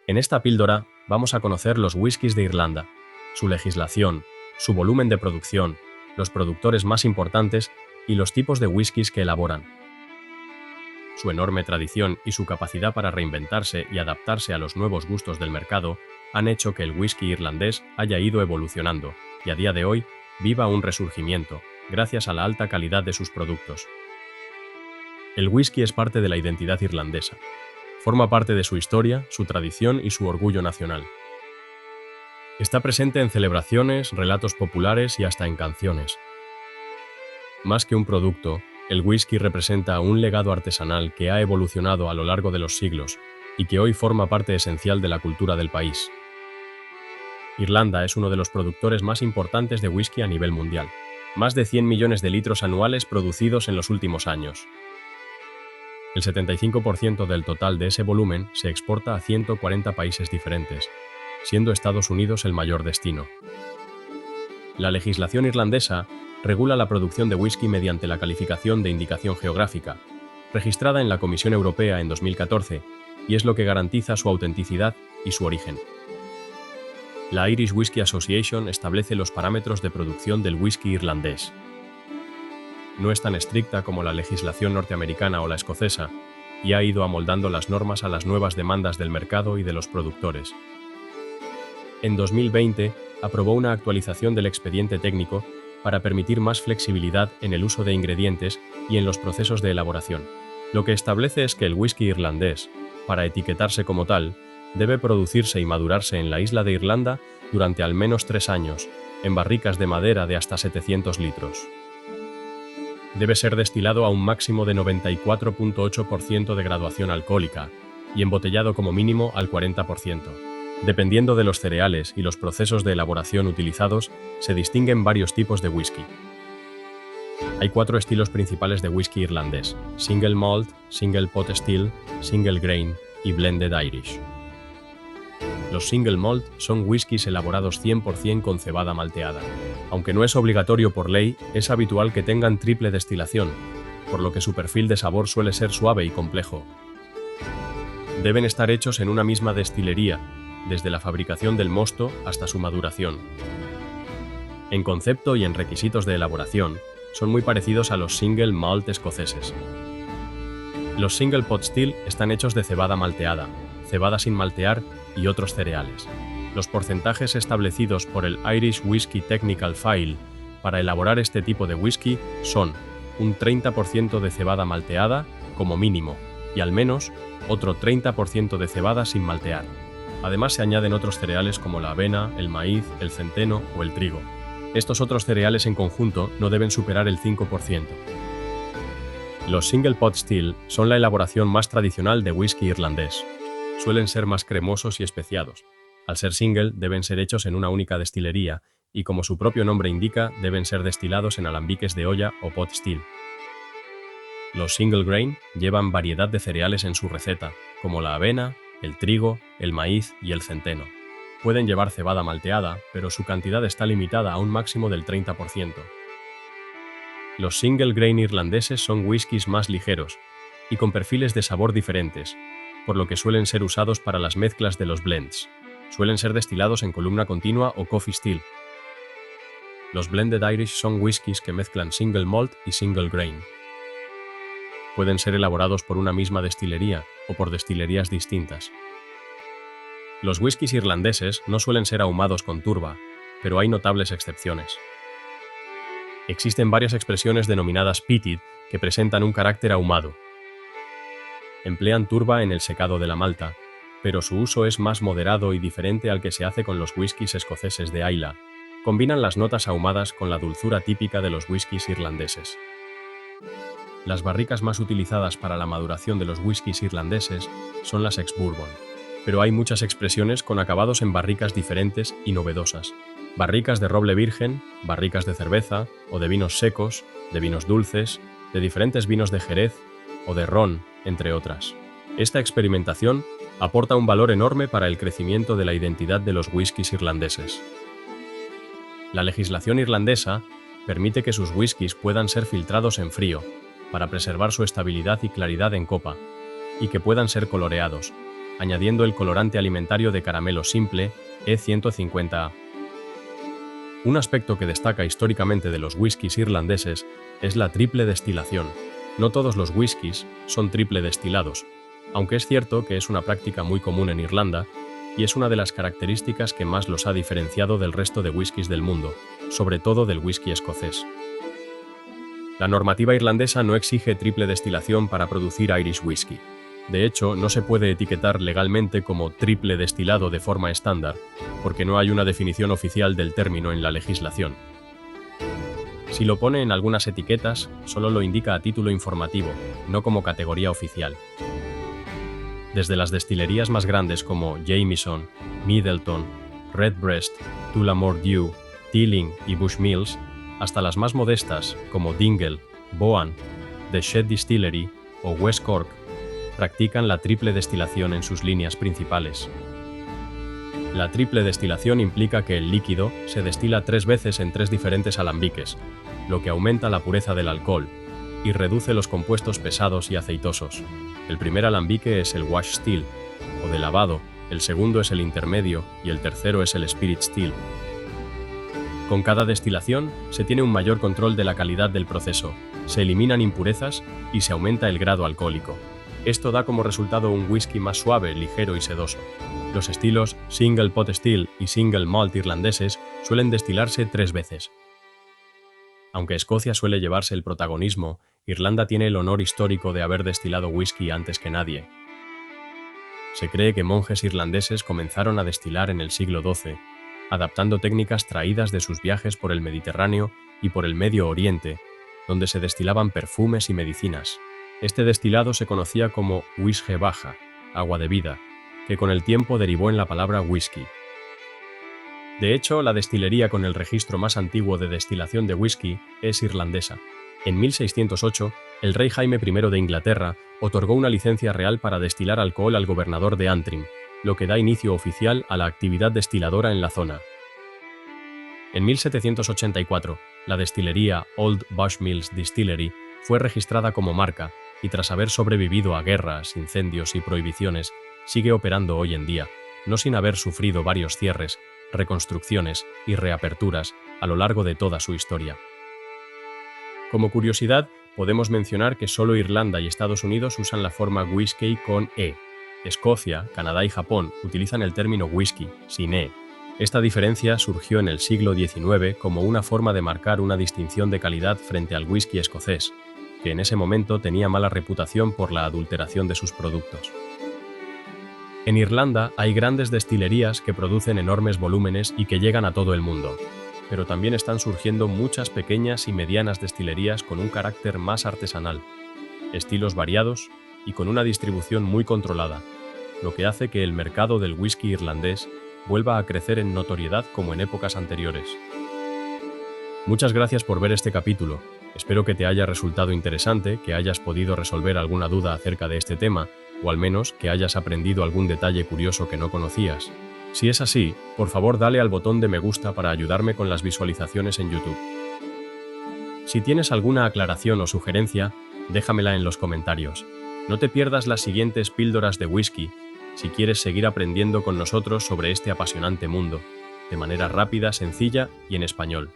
En esta píldora vamos a conocer los whiskies de Irlanda, su legislación, su volumen de producción, los productores más importantes y los tipos de whiskies que elaboran. Su enorme tradición y su capacidad para reinventarse y adaptarse a los nuevos gustos del mercado han hecho que el whisky irlandés haya ido evolucionando y a día de hoy viva un resurgimiento, gracias a la alta calidad de sus productos. El whisky es parte de la identidad irlandesa. Forma parte de su historia, su tradición y su orgullo nacional. Está presente en celebraciones, relatos populares y hasta en canciones. Más que un producto, el whisky representa un legado artesanal que ha evolucionado a lo largo de los siglos y que hoy forma parte esencial de la cultura del país. Irlanda es uno de los productores más importantes de whisky a nivel mundial. Más de 100 millones de litros anuales producidos en los últimos años. El 75% del total de ese volumen se exporta a 140 países diferentes, siendo Estados Unidos el mayor destino. La legislación irlandesa regula la producción de whisky mediante la calificación de indicación geográfica, registrada en la Comisión Europea en 2014, y es lo que garantiza su autenticidad y su origen. La Irish Whiskey Association establece los parámetros de producción del whisky irlandés. No es tan estricta como la legislación norteamericana o la escocesa, y ha ido amoldando las normas a las nuevas demandas del mercado y de los productores. En 2020, aprobó una actualización del expediente técnico para permitir más flexibilidad en el uso de ingredientes y en los procesos de elaboración. Lo que establece es que el whisky irlandés, para etiquetarse como tal, debe producirse y madurarse en la isla de Irlanda durante al menos 3 años, en barricas de madera de hasta 700 litros. Debe ser destilado a un máximo de 94.8% de graduación alcohólica y embotellado como mínimo al 40%. Dependiendo de los cereales y los procesos de elaboración utilizados, se distinguen varios tipos de whisky. Hay 4 estilos principales de whisky irlandés: Single Malt, Single Pot Still, Single Grain y Blended Irish. Los Single Malt son whiskies elaborados 100% con cebada malteada. Aunque no es obligatorio por ley, es habitual que tengan triple destilación, por lo que su perfil de sabor suele ser suave y complejo. Deben estar hechos en una misma destilería, desde la fabricación del mosto hasta su maduración. En concepto y en requisitos de elaboración, son muy parecidos a los Single Malt escoceses. Los Single Pot Still están hechos de cebada malteada, cebada sin maltear y otros cereales. Los porcentajes establecidos por el Irish Whiskey Technical File para elaborar este tipo de whisky son un 30% de cebada malteada, como mínimo, y al menos otro 30% de cebada sin maltear. Además se añaden otros cereales como la avena, el maíz, el centeno o el trigo. Estos otros cereales en conjunto no deben superar el 5%. Los Single Pot Still son la elaboración más tradicional de whisky irlandés. Suelen ser más cremosos y especiados. Al ser single, deben ser hechos en una única destilería y, como su propio nombre indica, deben ser destilados en alambiques de olla o pot still. Los Single Grain llevan variedad de cereales en su receta, como la avena, el trigo, el maíz y el centeno. Pueden llevar cebada malteada, pero su cantidad está limitada a un máximo del 30%. Los Single Grain irlandeses son whiskies más ligeros y con perfiles de sabor diferentes, por lo que suelen ser usados para las mezclas de los blends. Suelen ser destilados en columna continua o coffee still. Los Blended Irish son whiskies que mezclan Single Malt y Single Grain. Pueden ser elaborados por una misma destilería o por destilerías distintas. Los whiskies irlandeses no suelen ser ahumados con turba, pero hay notables excepciones. Existen varias expresiones denominadas peated que presentan un carácter ahumado. Emplean turba en el secado de la malta, pero su uso es más moderado y diferente al que se hace con los whiskies escoceses de Islay. Combinan las notas ahumadas con la dulzura típica de los whiskies irlandeses. Las barricas más utilizadas para la maduración de los whiskies irlandeses son las ex-bourbon, pero hay muchas expresiones con acabados en barricas diferentes y novedosas. Barricas de roble virgen, barricas de cerveza o de vinos secos, de vinos dulces, de diferentes vinos de Jerez o de ron, entre otras. Esta experimentación aporta un valor enorme para el crecimiento de la identidad de los whiskies irlandeses. La legislación irlandesa permite que sus whiskies puedan ser filtrados en frío, para preservar su estabilidad y claridad en copa, y que puedan ser coloreados, añadiendo el colorante alimentario de caramelo simple E150A. Un aspecto que destaca históricamente de los whiskies irlandeses es la triple destilación. No todos los whiskies son triple destilados, aunque es cierto que es una práctica muy común en Irlanda y es una de las características que más los ha diferenciado del resto de whiskies del mundo, sobre todo del whisky escocés. La normativa irlandesa no exige triple destilación para producir Irish whisky. De hecho, no se puede etiquetar legalmente como triple destilado de forma estándar, porque no hay una definición oficial del término en la legislación. Si lo pone en algunas etiquetas, solo lo indica a título informativo, no como categoría oficial. Desde las destilerías más grandes como Jameson, Middleton, Redbreast, Tullamore Dew, Teeling y Bushmills, hasta las más modestas como Dingle, Boan, The Shed Distillery o West Cork, practican la triple destilación en sus líneas principales. La triple destilación implica que el líquido se destila 3 veces en 3 diferentes alambiques, lo que aumenta la pureza del alcohol y reduce los compuestos pesados y aceitosos. El primer alambique es el wash still, o de lavado, el segundo es el intermedio y el tercero es el spirit still. Con cada destilación se tiene un mayor control de la calidad del proceso, se eliminan impurezas y se aumenta el grado alcohólico. Esto da como resultado un whisky más suave, ligero y sedoso. Los estilos Single Pot Still y Single Malt irlandeses suelen destilarse 3 veces. Aunque Escocia suele llevarse el protagonismo, Irlanda tiene el honor histórico de haber destilado whisky antes que nadie. Se cree que monjes irlandeses comenzaron a destilar en el siglo XII, adaptando técnicas traídas de sus viajes por el Mediterráneo y por el Medio Oriente, donde se destilaban perfumes y medicinas. Este destilado se conocía como uisge baja, agua de vida, que con el tiempo derivó en la palabra whisky. De hecho, la destilería con el registro más antiguo de destilación de whisky es irlandesa. En 1608, el rey Jaime I de Inglaterra otorgó una licencia real para destilar alcohol al gobernador de Antrim, lo que da inicio oficial a la actividad destiladora en la zona. En 1784, la destilería Old Bushmills Distillery fue registrada como marca y tras haber sobrevivido a guerras, incendios y prohibiciones, sigue operando hoy en día, no sin haber sufrido varios cierres, reconstrucciones y reaperturas a lo largo de toda su historia. Como curiosidad, podemos mencionar que solo Irlanda y Estados Unidos usan la forma whisky con E. Escocia, Canadá y Japón utilizan el término whisky, sin E. Esta diferencia surgió en el siglo XIX como una forma de marcar una distinción de calidad frente al whisky escocés, que en ese momento tenía mala reputación por la adulteración de sus productos. En Irlanda hay grandes destilerías que producen enormes volúmenes y que llegan a todo el mundo, pero también están surgiendo muchas pequeñas y medianas destilerías con un carácter más artesanal, estilos variados y con una distribución muy controlada, lo que hace que el mercado del whisky irlandés vuelva a crecer en notoriedad como en épocas anteriores. Muchas gracias por ver este capítulo. Espero que te haya resultado interesante, que hayas podido resolver alguna duda acerca de este tema, o al menos que hayas aprendido algún detalle curioso que no conocías. Si es así, por favor dale al botón de me gusta para ayudarme con las visualizaciones en YouTube. Si tienes alguna aclaración o sugerencia, déjamela en los comentarios. No te pierdas las siguientes píldoras de whisky si quieres seguir aprendiendo con nosotros sobre este apasionante mundo, de manera rápida, sencilla y en español.